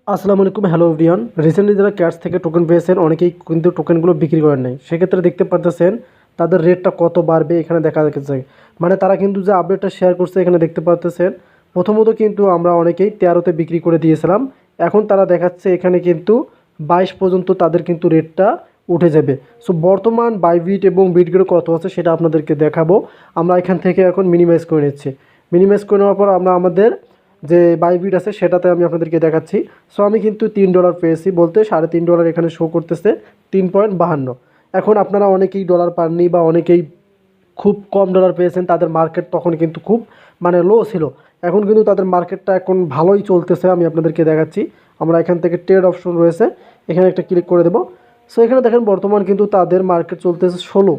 আসসালামু আলাইকুম, hello everyone. Recently যারা ক্যাশ থেকে টোকেন পেয়েছেন অনেকেই কিন্তু টোকেনগুলো বিক্রি করেন নাই। সেক্ষেত্রে দেখতে পাচ্ছেন তাদের রেটটা কত বাড়বে এখানে দেখা যাচ্ছে। মানে তারা কিন্তু যে আপডেটটা শেয়ার করছে এখানে দেখতে পাচ্ছেন। প্রথমত কিন্তু আমরা অনেকেই 13তে বিক্রি করে দিয়েছিলাম। এখন তারা দেখাচ্ছে এখানে কিন্তু 22 পর্যন্ত তাদের কিন্তু রেটটা উঠে যাবে। সো বর্তমান বাইবিট এবং বিটগেট কত আছে সেটা আপনাদেরকে দেখাবো। আমরা এখান থেকে এখন মিনিমাইজ করে নিচ্ছি। মিনিমাইজ করে নেওয়ার পর আমরা আমাদের যে বাইবিট আছে সেটাতে আমি আপনাদেরকে দেখাচ্ছি। সো আমি কিন্তু $3 পেয়েছি, বলতে $3.5 এখানে শো করতেছে 3.52। এখন আপনারা অনেকেই ডলার পাননি বা অনেকেই খুব কম ডলার পেয়েছেন, তাদের মার্কেট তখন কিন্তু খুব মানে লো ছিল। এখন কিন্তু তাদের মার্কেটটা এখন ভালোই চলতেছে, আমি আপনাদেরকে দেখাচ্ছি। আমরা এখান থেকে ট্রেড অপশন রয়েছে, এখানে একটা ক্লিক করে দেবো। সো এখানে দেখেন বর্তমান কিন্তু তাদের মার্কেট চলতেছে 16।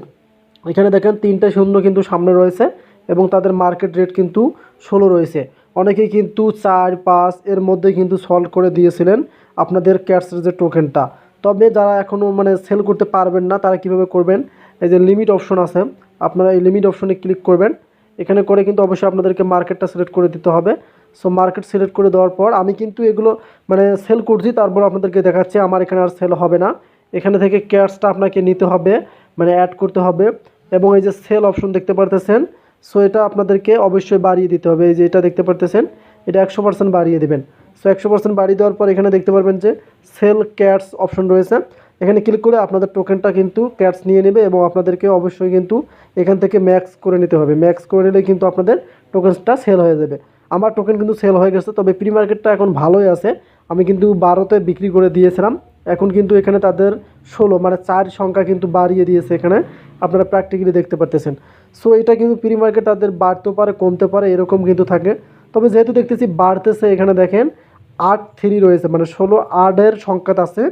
এখানে দেখেন 3টা শূন্য কিন্তু সামনে রয়েছে এবং তাদের মার্কেট রেট কিন্তু 16 রয়েছে। অনেকেই কিন্তু 4-5 এর মধ্যে কিন্তু সলভ করে দিয়েছিলেন আপনাদের ক্যাটসের যে টোকেনটা। তবে যারা এখনও মানে সেল করতে পারবেন না তারা কিভাবে করবেন, এই যে লিমিট অপশন আছে, আপনারা এই লিমিট অপশনে ক্লিক করবেন। এখানে করে কিন্তু অবশ্যই আপনাদেরকে মার্কেটটা সিলেক্ট করে দিতে হবে। সো মার্কেট সিলেক্ট করে দেওয়ার পর আমি কিন্তু এগুলো মানে সেল করছি, তারপর আপনাদেরকে দেখাচ্ছি আমার এখানে আর সেল হবে না। এখানে থেকে ক্যাটসটা আপনাকে নিতে হবে, মানে অ্যাড করতে হবে। এবং এই যে সেল অপশন দেখতে পারতেছেন, সো এটা আপনাদেরকে অবশ্যই বাড়িয়ে দিতে হবে। এই যে এটা দেখতে পারতেছেন, এটা 100% বাড়িয়ে দেবেন। সো 100% বাড়িয়ে দেওয়ার পর এখানে দেখতে পারবেন যে সেল ক্যাটস অপশন রয়েছে। এখানে ক্লিক করে আপনাদের টোকেনটা কিন্তু ক্যাটস নিয়ে নেবে এবং আপনাদেরকে অবশ্যই কিন্তু এখান থেকে ম্যাক্স করে নিতে হবে। ম্যাক্স করে নিলে কিন্তু আপনাদের টোকেনসটা সেল হয়ে যাবে। আমার টোকেন কিন্তু সেল হয়ে গেছে, তবে প্রি মার্কেটটা এখন ভালোই আছে। আমি কিন্তু 12তে বিক্রি করে দিয়েছিলাম। এখন কিন্তু এখানে তাদের 16 মানে 4 সংখ্যা কিন্তু বাড়িয়ে দিয়েছে এখানে, আপনারা প্র্যাকটিক্যালি দেখতে পারতেছেন। সো এটা কিন্তু প্রি মার্কেট তাদের বাড়তে পারে কমতে পারে এরকম কিন্তু থাকে। তবে যেহেতু দেখতেছি বাড়তেছে, এখানে দেখেন 8-3 রয়েছে, মানে 16-8-এর সংখ্যাত আছে।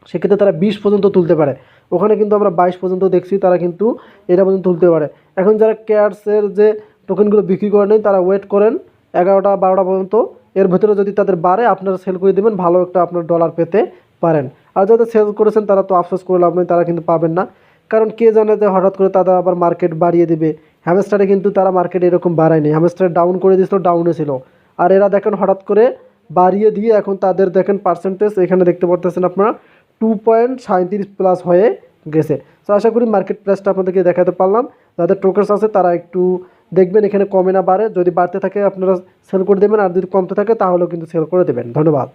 সেক্ষেত্রে তারা 20 পর্যন্ত তুলতে পারে। ওখানে কিন্তু আমরা 22 পর্যন্ত দেখছি, তারা কিন্তু এটা পর্যন্ত তুলতে পারে। এখন যারা ক্যাটসের যে টোকেনগুলো বিক্রি করে নেই তারা ওয়েট করেন 11টা-12টা পর্যন্ত। এর ভেতরে যদি তাদের বাড়ে আপনারা সেল করে দেবেন, ভালো একটা আপনার ডলার পেতে পারেন। আর যাদের সেল করেছেন তারা তো আফসোস করে লাভ নেই, তারা কিন্তু পাবেন না। কারণ কে জানে যে হঠাৎ করে তারা আবার মার্কেট বাড়িয়ে দেবে। হ্যামস্টারে কিন্তু তারা মার্কেট এরকম বাড়ায়নি, হ্যামস্টারে ডাউন করে দিয়েছিল, ডাউনে ছিল। আর এরা দেখেন হঠাৎ করে বাড়িয়ে দিয়ে এখন তাদের দেখেন পার্সেন্টেজ এখানে দেখতে পারতেছেন আপনারা 2.37+ হয়ে গেছে। তো আশা করি মার্কেট প্রাইসটা আপনাদেরকে দেখাতে পারলাম। যাদের টোকেন্স আছে তারা একটু দেখবেন এখানে কমে না বাড়ে। যদি বাড়তে থাকে আপনারা সেল করে দেবেন, আর যদি কমতে থাকে তাহলেও কিন্তু সেল করে দেবেন। ধন্যবাদ।